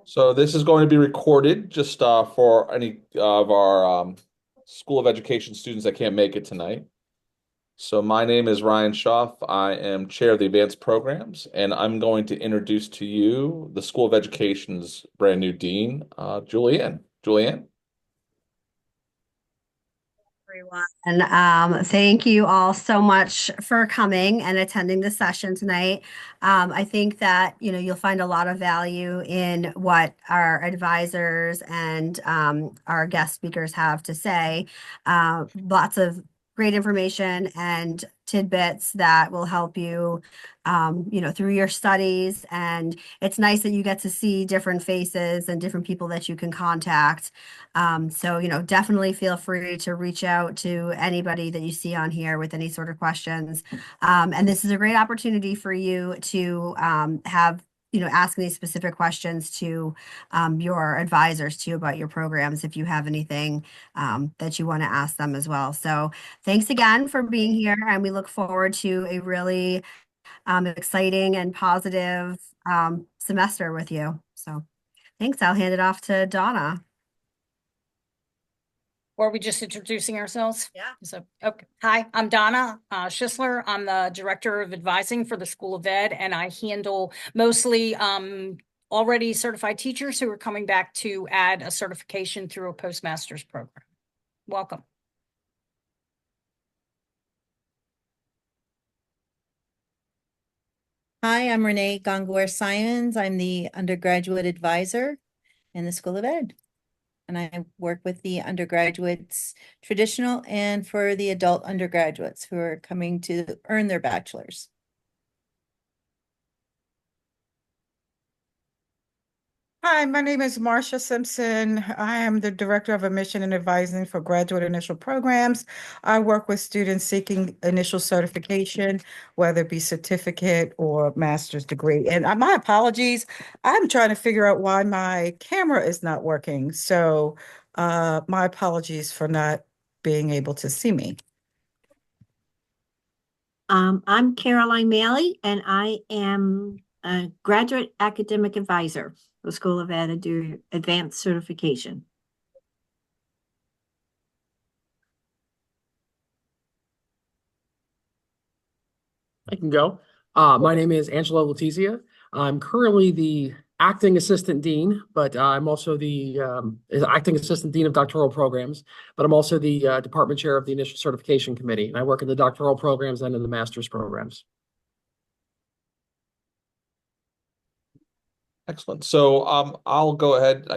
So this is going to be recorded just for any of our School of Education students that can't make it tonight. So my name is Ryan Schaff. I am chair of the advanced programs, and I'm going to introduce to you the School of Education's brand new dean, Julianne. Julianne? Everyone. Thank you all so much for coming and attending the session tonight. I think that you'll find a lot of value in what our advisors and our guest speakers have to say. Lots of great information and tidbits that will help you, through your studies. And it's nice that you get to see different faces and different people that you can contact. So, definitely feel free to reach out to anybody that you see on here with any sort of questions. And this is a great opportunity for you to have, ask any specific questions to your advisors too about your programs if you have anything that you want to ask them as well. So thanks again for being here, and we look forward to a really exciting and positive semester with you. So thanks. I'll hand it off to Donna. Or are we just introducing ourselves? Yeah. So, okay. Hi, I'm Donna Schisler. I'm the Director of Advising for the School of Ed, and I handle mostly already certified teachers who are coming back to add a certification through a postmaster's program. Welcome. Hi, I'm Renee Gongor-Simons. I'm the undergraduate advisor in the School of Ed. And I work with the undergraduates traditional and for the adult undergraduates who are coming to earn their bachelor's. Hi, my name is Marcia Simpson. I am the Director of Admission and Advising for Graduate Initial Programs. I work with students seeking initial certification, whether it be certificate or master's degree. And my apologies, I'm trying to figure out why my camera is not working. So my apologies for not being able to see me. I'm Caroline Malley, and I am a graduate academic advisor for the School of Ed. I do advanced certification. I can go. My name is Angela Letizia. I'm currently the acting assistant dean, but I'm also the acting assistant dean of doctoral programs, but I'm also the department chair of the initial certification committee. And I work in the doctoral programs and in the master's programs. Excellent. So I'll go ahead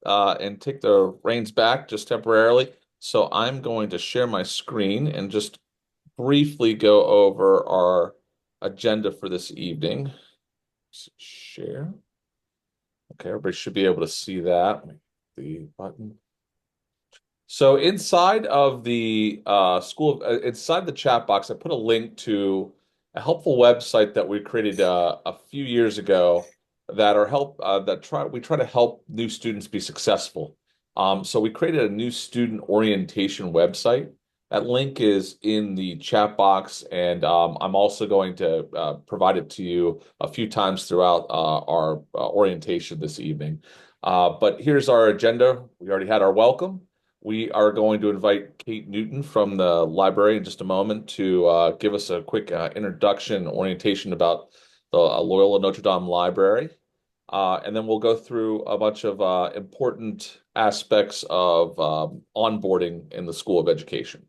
and take the reins back just temporarily. So I'm going to share my screen and just briefly go over our agenda for this evening. Share. Okay, everybody should be able to see that. The button. So inside of the inside the chat box, I put a link to a helpful website that we created a few years ago that we try to help new students be successful. So we created a new student orientation website. That link is in the chat box, and I'm also going to provide it to you a few times throughout our orientation this evening. But here's our agenda. We already had our welcome. We are going to invite Kate Newton from the library in just a moment to give us a quick introduction, orientation about the Loyola Notre Dame Library. And then we'll go through a bunch of important aspects of onboarding in the School of Education.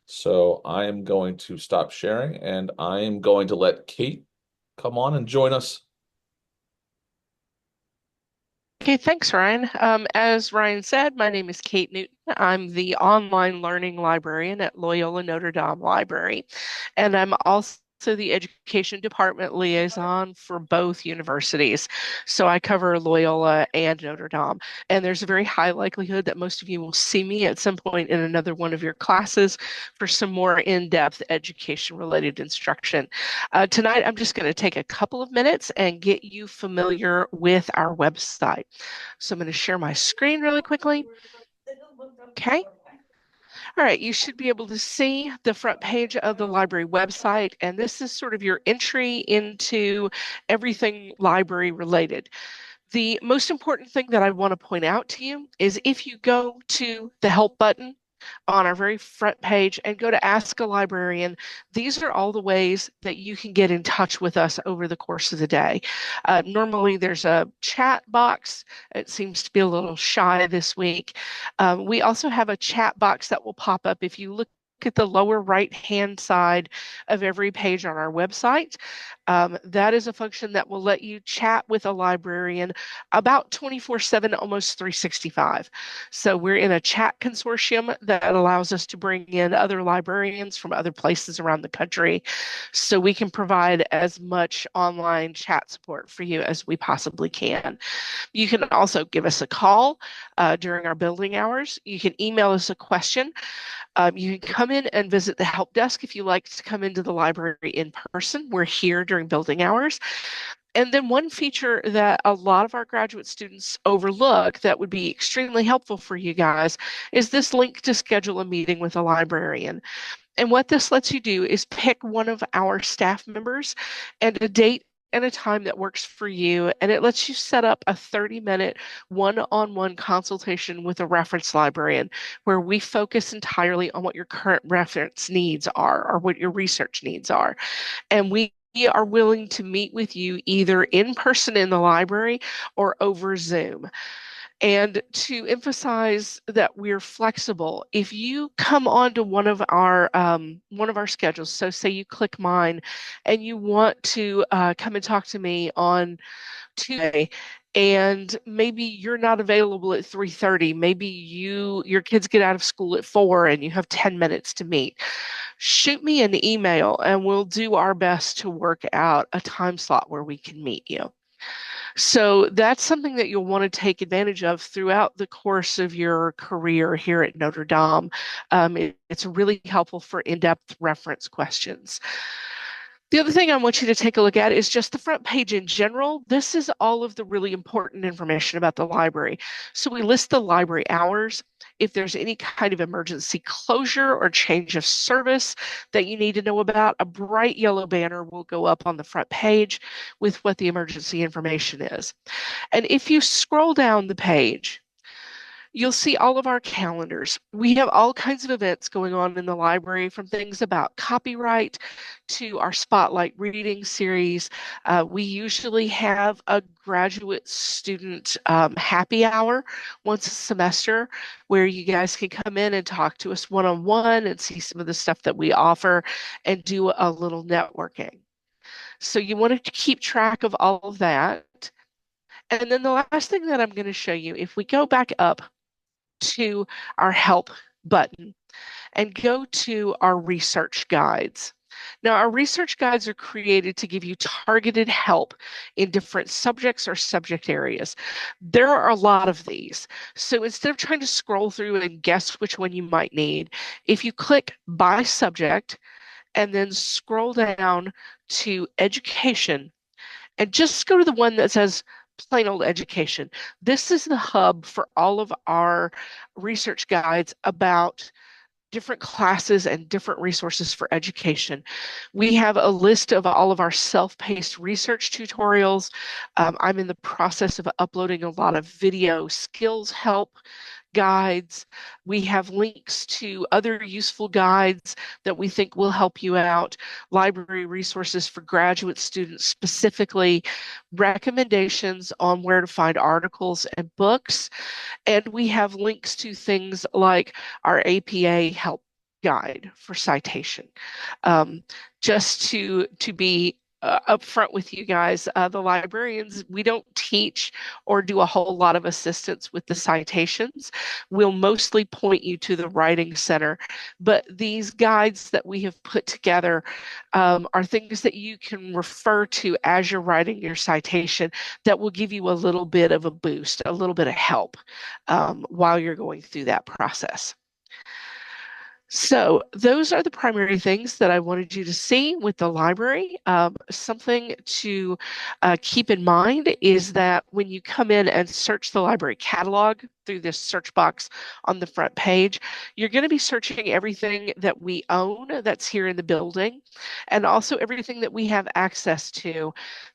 So I am going to stop sharing, and I am going to let Kate come on and join us. Okay, thanks, Ryan. As Ryan said, my name is Kate Newton. I'm the online learning librarian at Loyola Notre Dame Library, and I'm also the education department liaison for both universities. So I cover Loyola and Notre Dame, and there's a very high likelihood that most of you will see me at some point in another one of your classes for some more in-depth education-related instruction. Tonight, I'm just going to take a couple of minutes and get you familiar with our website. So I'm going to share my screen really quickly. Okay. All right, you should be able to see the front page of the library website, and this is sort of your entry into everything library related. The most important thing that I want to point out to you is if you go to the help button on our very front page and go to Ask a Librarian, these are all the ways that you can get in touch with us over the course of the day. Normally, there's a chat box. It seems to be a little shy this week. We also have a chat box that will pop up if you look at the lower right hand side of every page on our website. That is a function that will let you chat with a librarian about 24/7, almost 365. So we're in a chat consortium that allows us to bring in other librarians from other places around the country so we can provide as much online chat support for you as we possibly can. You can also give us a call during our building hours. You can email us a question. You can come in and visit the help desk if you like to come into the library in person. We're here during building hours. And then one feature that a lot of our graduate students overlook that would be extremely helpful for you guys is this link to schedule a meeting with a librarian. And what this lets you do is pick one of our staff members and a date and a time that works for you. And it lets you set up a 30-minute one-on-one consultation with a reference librarian where we focus entirely on what your current reference needs are or what your research needs are. And we are willing to meet with you either in person in the library or over Zoom. And to emphasize that we're flexible, if you come onto one of our schedules, so say you click mine, and you want to come and talk to me on Tuesday, and maybe you're not available at 3:30, maybe your kids get out of school at 4 and you have 10 minutes to meet, shoot me an email and we'll do our best to work out a time slot where we can meet you. So that's something that you'll want to take advantage of throughout the course of your career here at Notre Dame. It's really helpful for in-depth reference questions. The other thing I want you to take a look at is just the front page in general. This is all of the really important information about the library. So we list the library hours. If there's any kind of emergency closure or change of service that you need to know about, a bright yellow banner will go up on the front page with what the emergency information is. And if you scroll down the page, you'll see all of our calendars. We have all kinds of events going on in the library, from things about copyright to our Spotlight reading series. We usually have a graduate student happy hour once a semester where you guys can come in and talk to us one-on-one and see some of the stuff that we offer and do a little networking. So you want to keep track of all of that. And then the last thing that I'm going to show you, if we go back up to our help button and go to our research guides. Now, our research guides are created to give you targeted help in different subjects or subject areas. There are a lot of these. So instead of trying to scroll through and guess which one you might need, if you click by subject and then scroll down to education and just go to the one that says plain old education. This is the hub for all of our research guides about different classes and different resources for education. We have a list of all of our self-paced research tutorials. I'm in the process of uploading a lot of video skills help guides. We have links to other useful guides that we think will help you out, library resources for graduate students specifically, recommendations on where to find articles and books, and we have links to things like our APA help guide for citation. Just to be upfront with you guys, the librarians, we don't teach or do a whole lot of assistance with the citations. We'll mostly point you to the Writing Center, but these guides that we have put together are things that you can refer to as you're writing your citation that will give you a little bit of a boost, a little bit of help while you're going through that process. So those are the primary things that I wanted you to see with the library. Something to keep in mind is that when you come in and search the library catalog through this search box on the front page, you're going to be searching everything that we own that's here in the building, and also everything that we have access to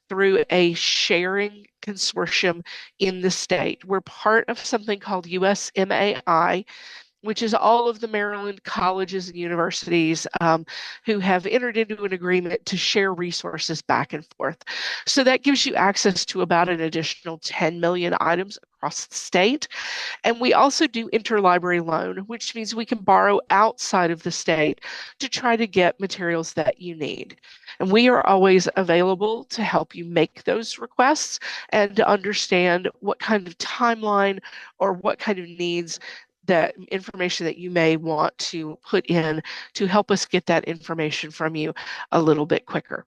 through a sharing consortium in the state. We're part of something called USMAI, which is all of the Maryland colleges and universities who have entered into an agreement to share resources back and forth. So that gives you access to about an additional 10 million items across the state. And we also do interlibrary loan, which means we can borrow outside of the state to try to get materials that you need. And we are always available to help you make those requests and to understand what kind of timeline or what kind of needs that information that you may want to put in to help us get that information from you a little bit quicker.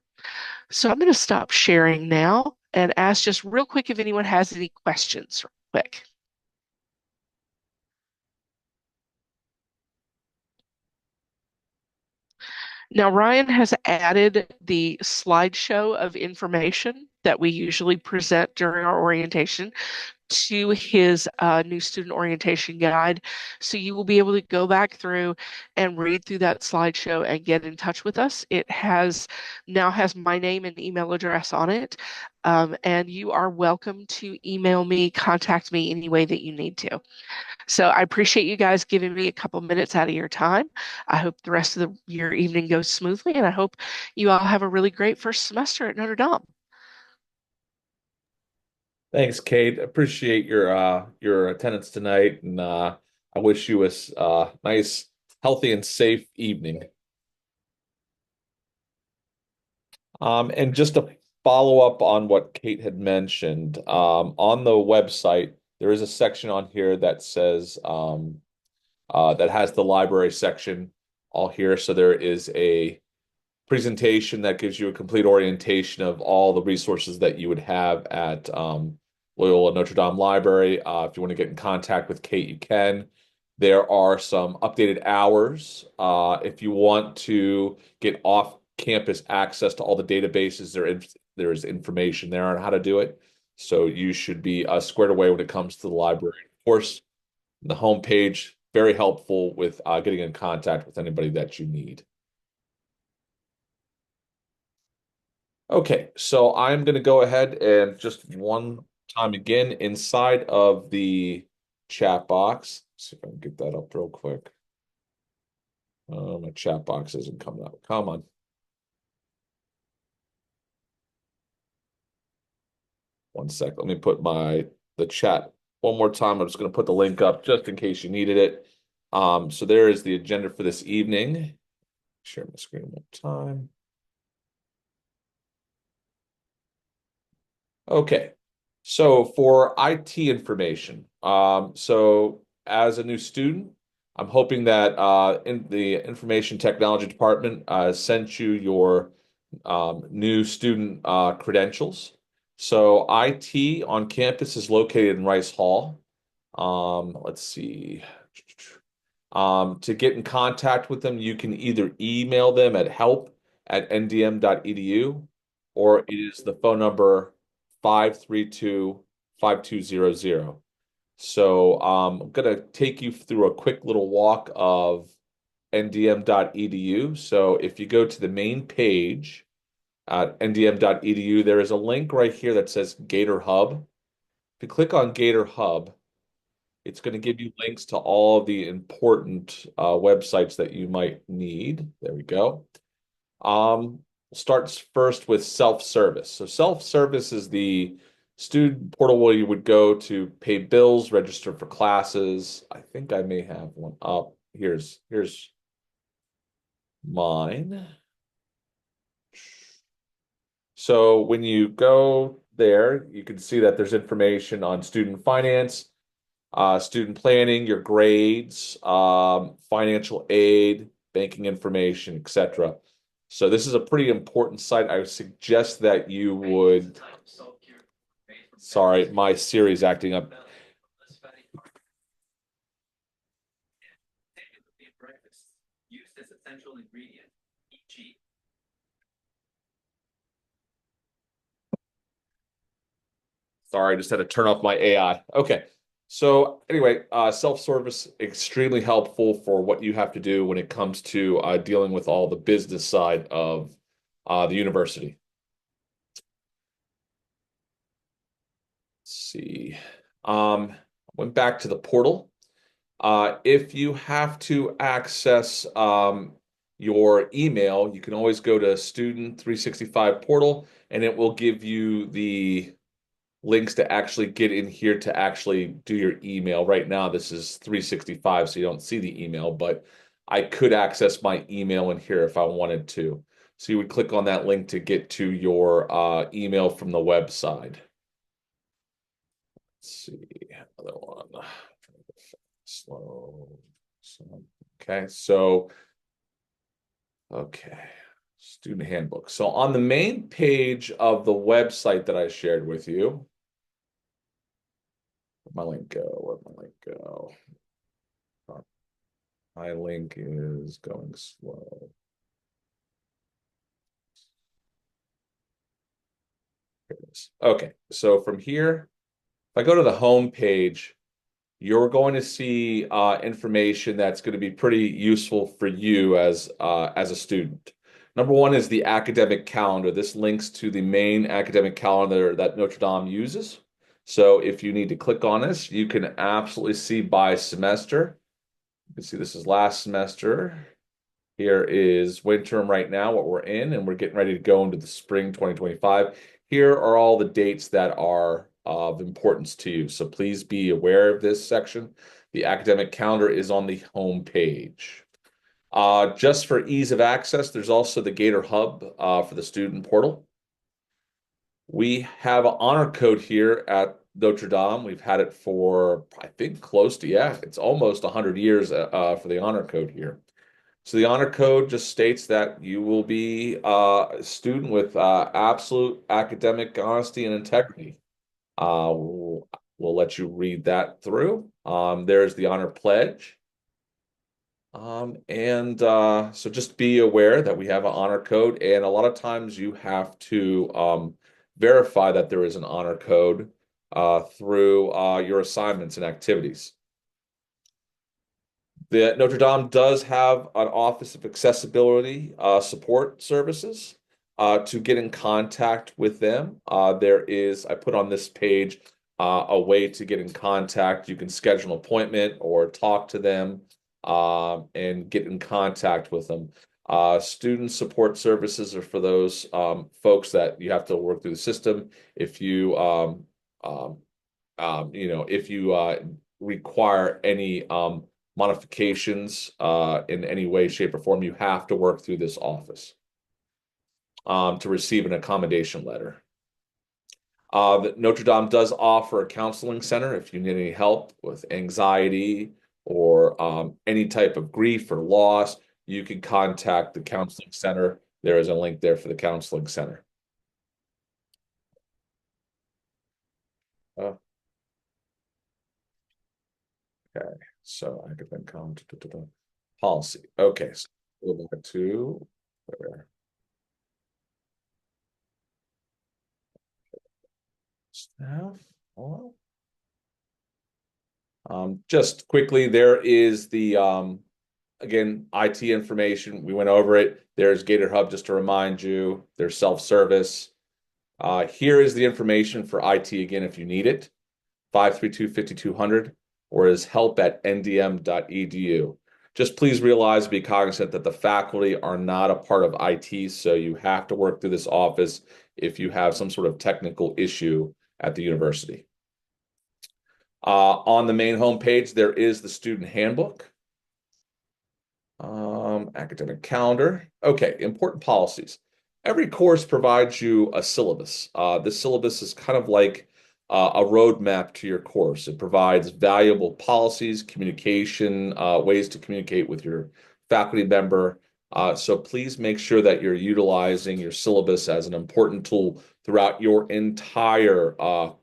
So I'm going to stop sharing now and ask just real quick if anyone has any questions real quick. Now, Ryan has added the slideshow of information that we usually present during our orientation to his new student orientation guide. So you will be able to go back through and read through that slideshow and get in touch with us. It now has my name and email address on it. And you are welcome to email me, contact me any way that you need to. So I appreciate you guys giving me a couple minutes out of your time. I hope the rest of your evening goes smoothly, and I hope you all have a really great first semester at Notre Dame. Thanks, Kate. Appreciate your attendance tonight, and I wish you a nice, healthy, and safe evening. And just to follow up on what Kate had mentioned, on the website, there is a section on here that says that has the library section all here. So there is a presentation that gives you a complete orientation of all the resources that you would have at Loyola Notre Dame Library. If you want to get in contact with Kate, you can. There are some updated hours. If you want to get off-campus access to all the databases, there is information there on how to do it. So you should be squared away when it comes to the library. Of course, the homepage, very helpful with getting in contact with anybody that you need. Okay, so I'm going to go ahead and just one time again inside of the chat box. See if I can get that up real quick. My chat box isn't coming up. Come on. One sec. Let me put the chat one more time. I'm just going to put the link up just in case you needed it. So there is the agenda for this evening. Share my screen one more time. Okay, so for IT information, so as a new student, I'm hoping that in the information technology department sent you your new student credentials. So IT on campus is located in Rice Hall. Let's see. To get in contact with them, you can either email them at help@ndm.edu, or it is the phone number 532-5200. So I'm going to take you through a quick little walk of ndm.edu. So if you go to the main page at ndm.edu, there is a link right here that says Gator Hub. If you click on Gator Hub, it's going to give you links to all of the important websites that you might need. There we go. Starts first with self-service. So self-service is the student portal where you would go to pay bills, register for classes. I think I may have one up. Here's mine. So when you go there, you can see that there's information on student finance, student planning, your grades, financial aid, banking information, etc. So this is a pretty important site. I would suggest that you would. Sorry, my Siri is acting up. Sorry, I just had to turn off my AI. Okay. So anyway, self-service extremely helpful for what you have to do when it comes to dealing with all the business side of the university. Let's see. Went back to the portal. If you have to access your email, you can always go to Student 365 portal, and it will give you the links to actually get in here to actually do your email. Right now, this is 365, so you don't see the email, but I could access my email in here if I wanted to. So you would click on that link to get to your email from the website. Let's see, another one. Slow. Okay, so okay, student handbook. So on the main page of the website that I shared with you, where'd my link go? Where'd my link go? My link is going slow. Here it is. Okay, so from here, if I go to the home page, you're going to see information that's going to be pretty useful for you as a student. Number one is the academic calendar. This links to the main academic calendar that Notre Dame uses. So if you need to click on this, you can absolutely see by semester. You can see this is last semester. Here is winter term right now, what we're in, and we're getting ready to go into the spring 2025. Here are all the dates that are of importance to you. So please be aware of this section. The academic calendar is on the home page. Just for ease of access, there's also the Gator Hub for the student portal. We have an honor code here at Notre Dame. We've had it for, I think, close to, yeah, it's almost 100 years for the honor code here. So the honor code just states that you will be a student with absolute academic honesty and integrity. We'll let you read that through. There's the honor pledge. So just be aware that we have an honor code, and a lot of times you have to verify that there is an honor code through your assignments and activities. The Notre Dame does have an Office of Accessibility Support Services. To get in contact with them, there is, I put on this page, a way to get in contact. You can schedule an appointment or talk to them and get in contact with them. Student support services are for those folks that you have to work through the system. If you, if you require any modifications in any way, shape, or form, you have to work through this office to receive an accommodation letter. Notre Dame does offer a counseling center if you need any help with anxiety or any type of grief or loss. You can contact the counseling center. There is a link there for the counseling center. Okay, so I could then come to the policy. Okay, so go back to where? Staff. Just quickly, there is the again, IT information. We went over it. There's Gator Hub, just to remind you. There's self-service. Here is the information for IT again if you need it. 532-5200 or is help@ndm.edu. Just please realize, be cognizant that the faculty are not a part of IT, so you have to work through this office if you have some sort of technical issue at the university. On the main homepage, there is the student handbook. Academic calendar. Okay, important policies. Every course provides you a syllabus. This syllabus is kind of like a roadmap to your course. It provides valuable policies, communication, ways to communicate with your faculty member. So please make sure that you're utilizing your syllabus as an important tool throughout your entire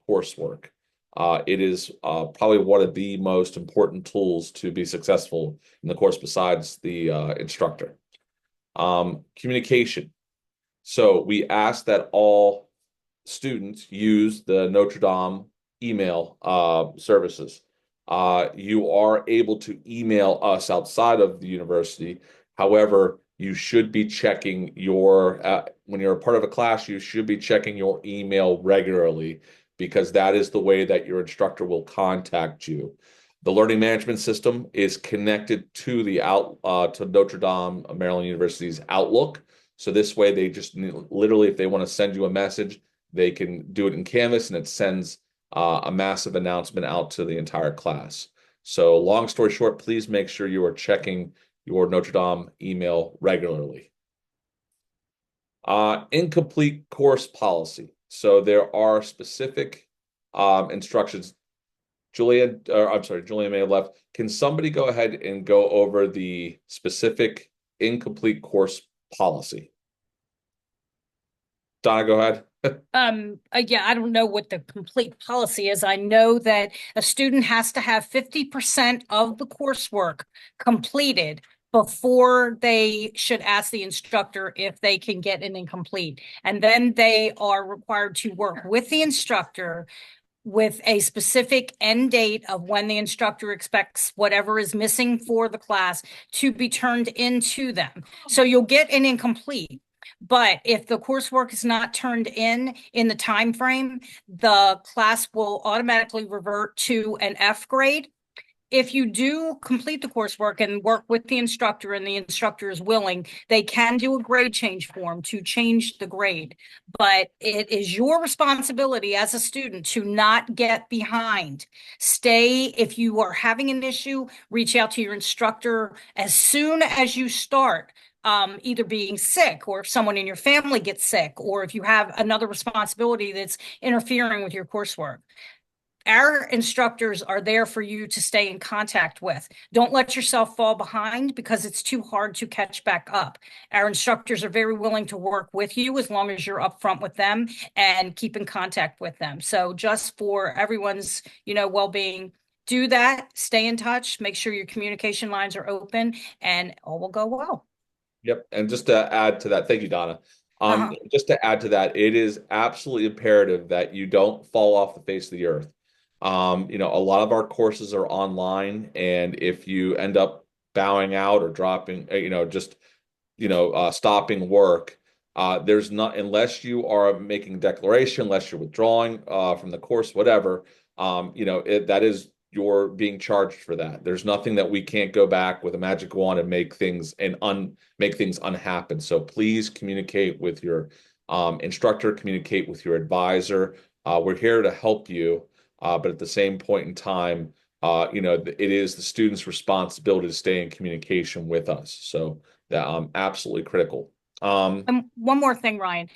coursework. It is probably one of the most important tools to be successful in the course besides the instructor. Communication. So we ask that all students use the Notre Dame email services. You are able to email us outside of the university. However, you should be checking your, when you're a part of a class, you should be checking your email regularly because that is the way that your instructor will contact you. The learning management system is connected to to Notre Dame, Maryland University's Outlook. So this way, they just literally, if they want to send you a message, they can do it in Canvas, and it sends a massive announcement out to the entire class. So long story short, please make sure you are checking your Notre Dame email regularly. Incomplete course policy. So there are specific instructions. I'm sorry, Julian may have left. Can somebody go ahead and go over the specific incomplete course policy? Donna, go ahead. Yeah, I don't know what the complete policy is. I know that a student has to have 50% of the coursework completed before they should ask the instructor if they can get an incomplete. And then they are required to work with the instructor with a specific end date of when the instructor expects whatever is missing for the class to be turned into them. So you'll get an incomplete. But if the coursework is not turned in the time frame, the class will automatically revert to an F grade. If you do complete the coursework and work with the instructor and the instructor is willing, they can do a grade change form to change the grade. But it is your responsibility as a student to not get behind. If you are having an issue, reach out to your instructor as soon as you start. Either being sick, or if someone in your family gets sick, or if you have another responsibility that's interfering with your coursework. Our instructors are there for you to stay in contact with. Don't let yourself fall behind because it's too hard to catch back up. Our instructors are very willing to work with you as long as you're upfront with them and keep in contact with them. So just for everyone's, well-being, do that, stay in touch, make sure your communication lines are open, and all will go well. Yep. And just to add to that, thank you, Donna. Just to add to that, it is absolutely imperative that you don't fall off the face of the earth. A lot of our courses are online, and if you end up bowing out or dropping, stopping work, there's not, unless you are making a declaration, unless you're withdrawing from the course, whatever, that is, you're being charged for that. There's nothing that we can't go back with a magic wand and make things unhappen. So please communicate with your instructor, communicate with your advisor. We're here to help you, but at the same point in time, it is the student's responsibility to stay in communication with us. So that absolutely critical. One more thing, Ryan.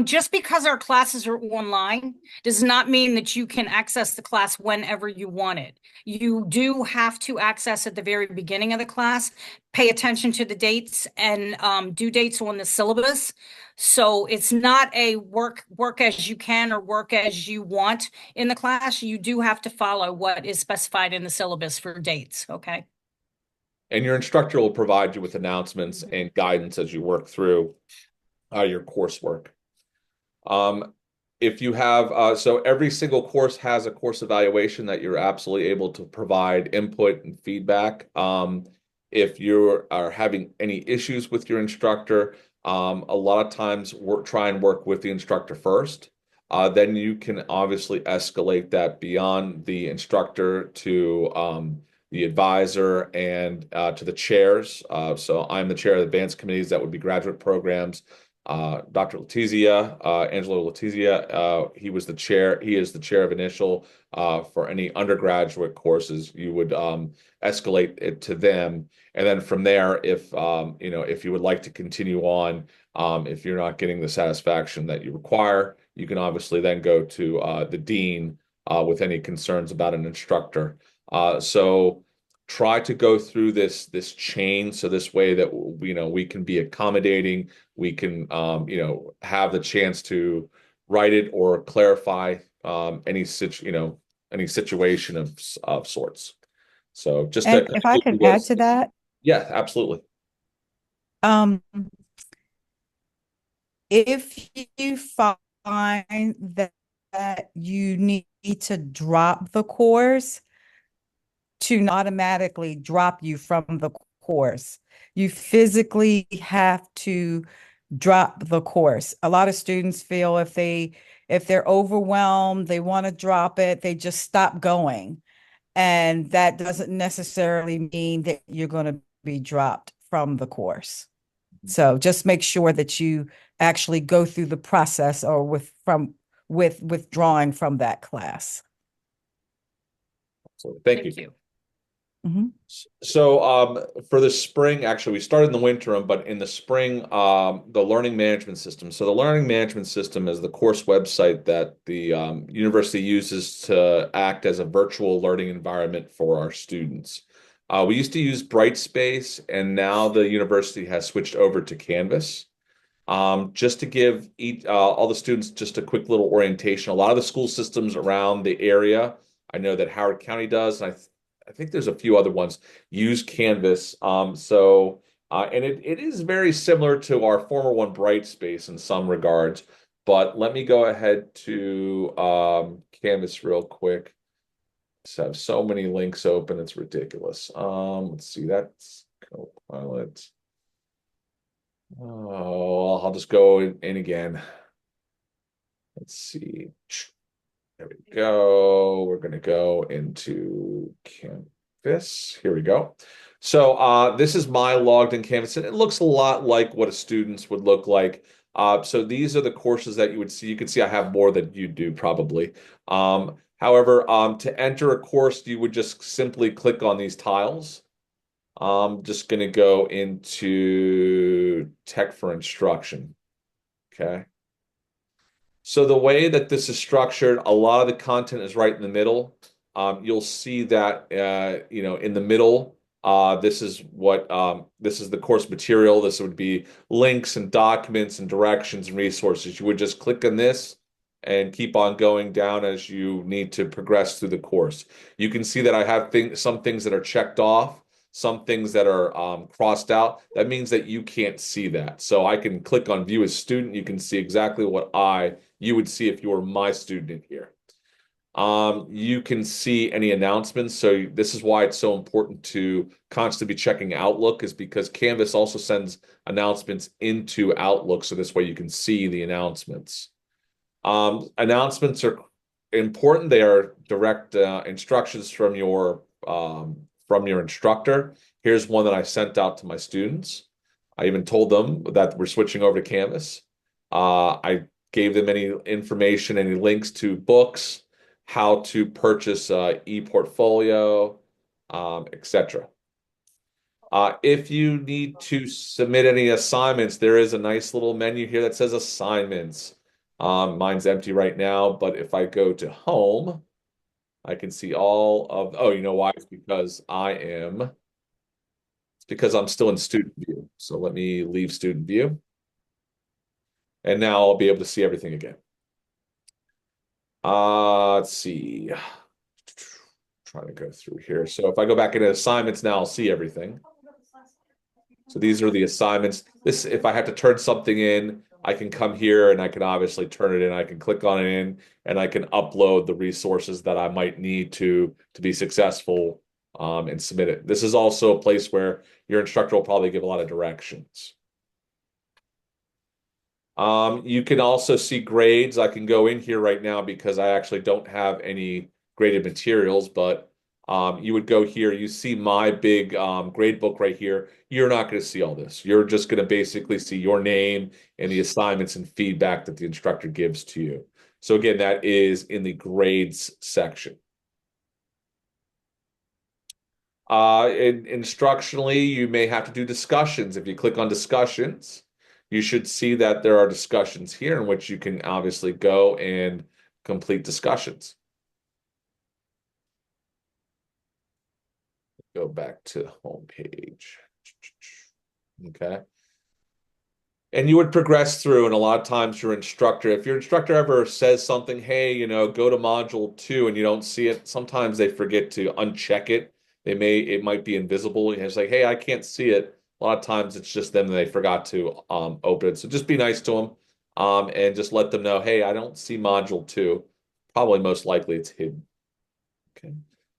Just because our classes are online does not mean that you can access the class whenever you want it. You do have to access at the very beginning of the class, pay attention to the dates and due dates on the syllabus. So it's not a work as you can or work as you want in the class. You do have to follow what is specified in the syllabus for dates, okay? And your instructor will provide you with announcements and guidance as you work through your coursework. If you have, so every single course has a course evaluation that you're absolutely able to provide input and feedback. If you are having any issues with your instructor, a lot of times try and work with the instructor first. Then you can obviously escalate that beyond the instructor to the advisor and to the chairs. So I'm the chair of the advanced committees. That would be graduate programs. Dr. Letizia, Angelo Letizia, he is the chair of initial for any undergraduate courses. You would escalate it to them. And then from there, if you would like to continue on, if you're not getting the satisfaction that you require, you can obviously then go to the dean with any concerns about an instructor. So try to go through this chain, so this way that we can be accommodating, we can have the chance to write it or clarify any situation of sorts. So just And if I could add to that, yeah, absolutely. if you follow find that you need to drop the course to not automatically drop you from the course. You physically have to drop the course. A lot of students feel if they're overwhelmed, they want to drop it, they just stop going. And that doesn't necessarily mean that you're going to be dropped from the course. So just make sure that you actually go through the process or with withdrawing from that class. So thank you. Thank you. Mhm. So for the spring, actually, we started in the winter, but in the spring, the learning management system. So the learning management system is the course website that the university uses to act as a virtual learning environment for our students. We used to use Brightspace, and now the university has switched over to Canvas. Just to give all the students just a quick little orientation. A lot of the school systems around the area, I know that Howard County does, and I think there's a few other ones, use Canvas. And it is very similar to our former one, Brightspace, in some regards. But let me go ahead to Canvas real quick. Just have so many links open, it's ridiculous. Let's see, that's Copilot. Oh, I'll just go in again. Let's see. There we go. We're going to go into Canvas. Here we go. So this is my logged in Canvas, and it looks a lot like what a student's would look like. So these are the courses that you would see. You can see I have more than you do probably. However, to enter a course, you would just simply click on these tiles. I'm just going to go into Tech for Instruction. Okay. So the way that this is structured, a lot of the content is right in the middle. You'll see that, in the middle, this is the course material. This would be links and documents and directions and resources. You would just click on this and keep on going down as you need to progress through the course. You can see that I have some things that are checked off, some things that are crossed out. That means that you can't see that. So I can click on View as Student. You can see exactly what you would see if you were my student here. You can see any announcements. So this is why it's so important to constantly be checking Outlook, is because Canvas also sends announcements into Outlook. So this way you can see the announcements. Announcements are important. They are direct instructions from your instructor. Here's one that I sent out to my students. I even told them that we're switching over to Canvas. I gave them any information, any links to books, how to purchase e-portfolio, etc. If you need to submit any assignments, there is a nice little menu here that says assignments. Mine's empty right now, but if I go to home, I can see all of, oh, you know why? It's because I'm still in student view. So let me leave student view. And now I'll be able to see everything again. Let's see. Trying to go through here. So if I go back into assignments now, I'll see everything. So these are the assignments. If I have to turn something in, I can come here and I can obviously turn it in. I can click on it in and I can upload the resources that I might need to be successful and submit it. This is also a place where your instructor will probably give a lot of directions. You can also see grades. I can go in here right now because I actually don't have any graded materials, but you would go here. You see my big grade book right here. You're not going to see all this. You're just going to basically see your name and the assignments and feedback that the instructor gives to you. So again, that is in the grades section. Instructionally, you may have to do discussions. If you click on discussions, you should see that there are discussions here in which you can obviously go and complete discussions. Go back to the home page. Okay. And you would progress through, and a lot of times your instructor, if your instructor ever says something, hey, go to module 2 and you don't see it, sometimes they forget to uncheck it. It might be invisible. And it's like, hey, I can't see it. A lot of times it's just them and they forgot to open it. So just be nice to them. and just let them know, hey, I don't see module 2. Probably most likely it's hidden. Okay.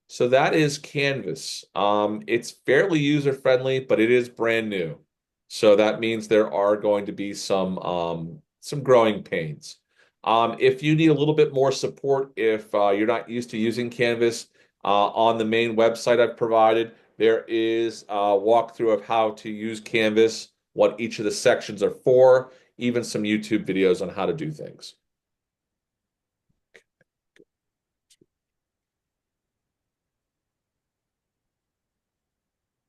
So that is Canvas. It's fairly user friendly, but it is brand new. So that means there are going to be some growing pains. If you need a little bit more support, if you're not used to using Canvas, on the main website I've provided, there is a walkthrough of how to use Canvas, what each of the sections are for, even some YouTube videos on how to do things.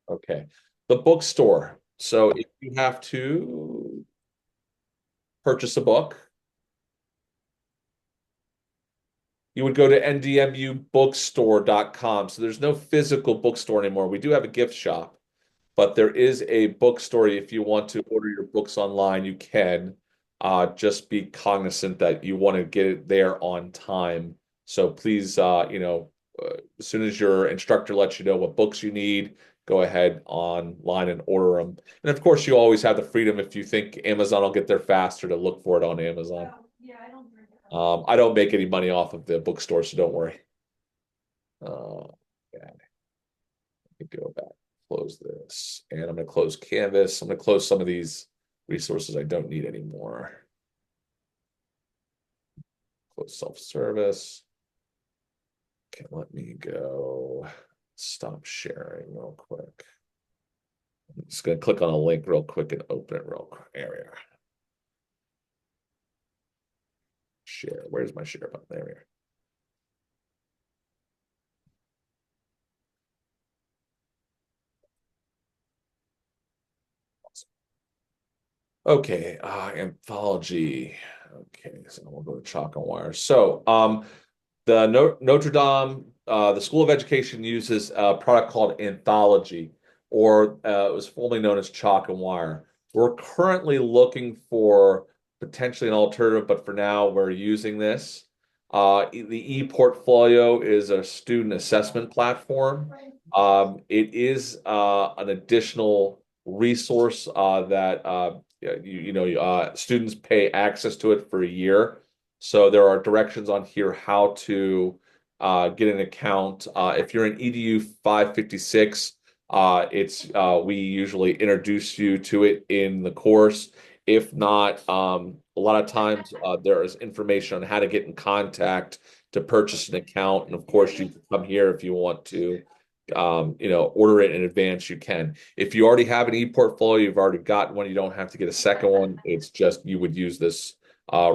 Okay. The bookstore. So if you have to purchase a book, you would go to ndmubookstore.com. So there's no physical bookstore anymore. We do have a gift shop, but there is a bookstore. If you want to order your books online, you can. Just be cognizant that you want to get it there on time. So please, as soon as your instructor lets you know what books you need, go ahead online and order them. And of course, you always have the freedom, if you think Amazon will get there faster, to look for it on Amazon. I don't make any money off of the bookstore, so don't worry. Yeah. Let me go back, close this, and I'm going to close Canvas. I'm going to close some of these resources I don't need anymore. Close self-service. Okay, let me go stop sharing real quick. I'm just going to click on a link real quick and open it real quick. Area. Share. Where's my share button? There we are. Okay, anthology. Okay, so we'll go to Chalk and Wire. So, the Notre Dame, the School of Education uses a product called Anthology, or it was formerly known as Chalk and Wire. We're currently looking for potentially an alternative, but for now we're using this. The ePortfolio is a student assessment platform. It is an additional resource that students pay access to it for a year. So there are directions on here how to get an account. If you're an EDU 556, we usually introduce you to it in the course. If not, a lot of times there is information on how to get in contact to purchase an account. And of course, you can come here if you want to, order it in advance. You can. If you already have an e-portfolio, you've already gotten one. You don't have to get a second one. It's just you would use this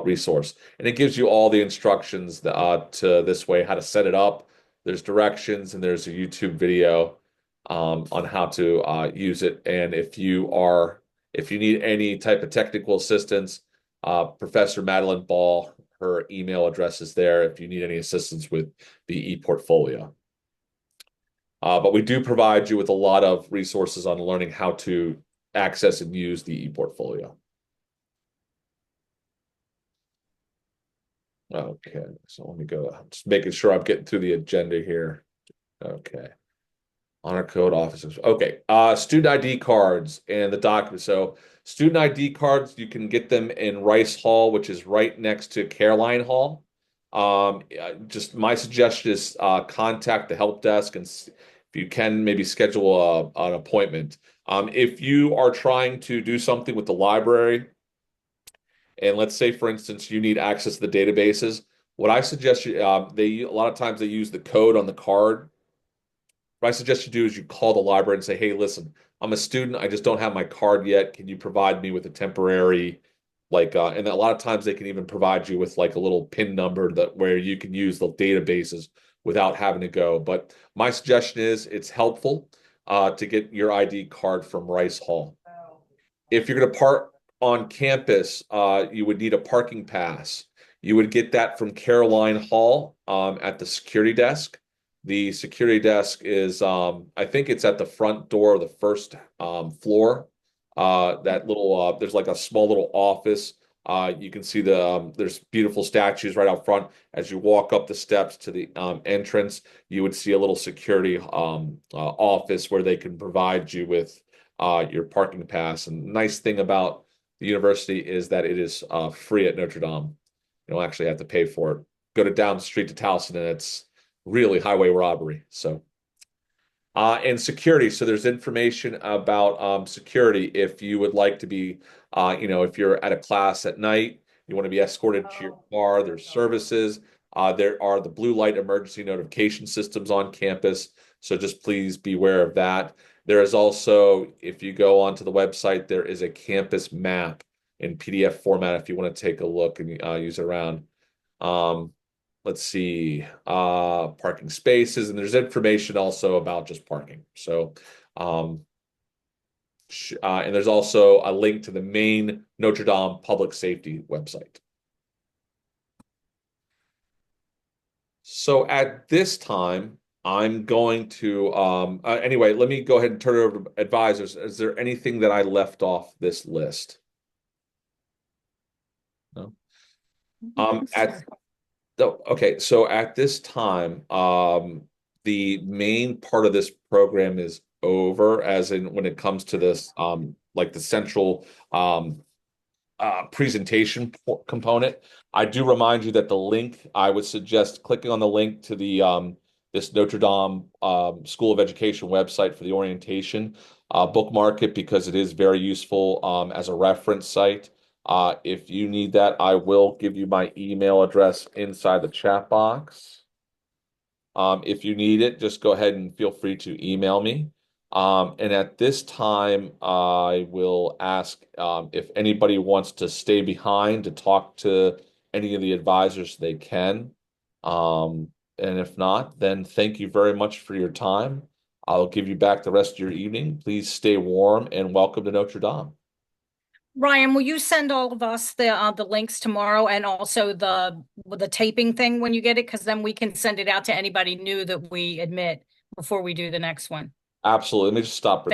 resource, and it gives you all the instructions to this way, how to set it up. There's directions and there's a YouTube video on how to use it. And if you need any type of technical assistance, Professor Madeline Ball, her email address is there if you need any assistance with the e-portfolio. But we do provide you with a lot of resources on learning how to access and use the e-portfolio. Okay, so let me go. Just making sure I'm getting through the agenda here. Okay. Honor code officers. Okay. Student ID cards and the document. So student ID cards, you can get them in Rice Hall, which is right next to Caroline Hall. Just my suggestion is contact the help desk, and if you can, maybe schedule an appointment. If you are trying to do something with the library, and let's say, for instance, you need access to the databases, what I suggest you, a lot of times they use the code on the card. What I suggest you do is you call the library and say, hey, listen, I'm a student. I just don't have my card yet. Can you provide me with a temporary, and a lot of times they can even provide you with like a little PIN number where you can use the databases without having to go. But my suggestion is it's helpful to get your ID card from Rice Hall. If you're going to park on campus, you would need a parking pass. You would get that from Caroline Hall at the security desk. The security desk is, I think it's at the front door of the first floor. There's like a small little office. You can see there's beautiful statues right out front. As you walk up the steps to the entrance, you would see a little security office where they can provide you with your parking pass. And the nice thing about the university is that it is free at Notre Dame. You don't actually have to pay for it. Go to down the street to Towson, and it's really highway robbery. So, and security. So there's information about security if you would like to be, if you're at a class at night, you want to be escorted to your car. There's services. There are the blue light emergency notification systems on campus. So just please be aware of that. There is also, if you go onto the website, there is a campus map in PDF format if you want to take a look and use it around. Let's see, parking spaces, and there's information also about just parking. So, and there's also a link to the main Notre Dame public safety website. So at this time, I'm going to, anyway, let me go ahead and turn it over to advisors. Is there anything that I left off this list? No. Okay, so at this time, the main part of this program is over, as in when it comes to this, like the central presentation component. I do remind you that the link, I would suggest clicking on the link to the this Notre Dame School of Education website for the orientation. Bookmark it because it is very useful as a reference site. If you need that, I will give you my email address inside the chat box. If you need it, just go ahead and feel free to email me. And at this time, I will ask if anybody wants to stay behind to talk to any of the advisors they can. And if not, then thank you very much for your time. I'll give you back the rest of your evening. Please stay warm and welcome to Notre Dame. Ryan, will you send all of us the links tomorrow and also the taping thing when you get it? Because then we can send it out to anybody new that we admit before we do the next one. Absolutely. Let me just stop.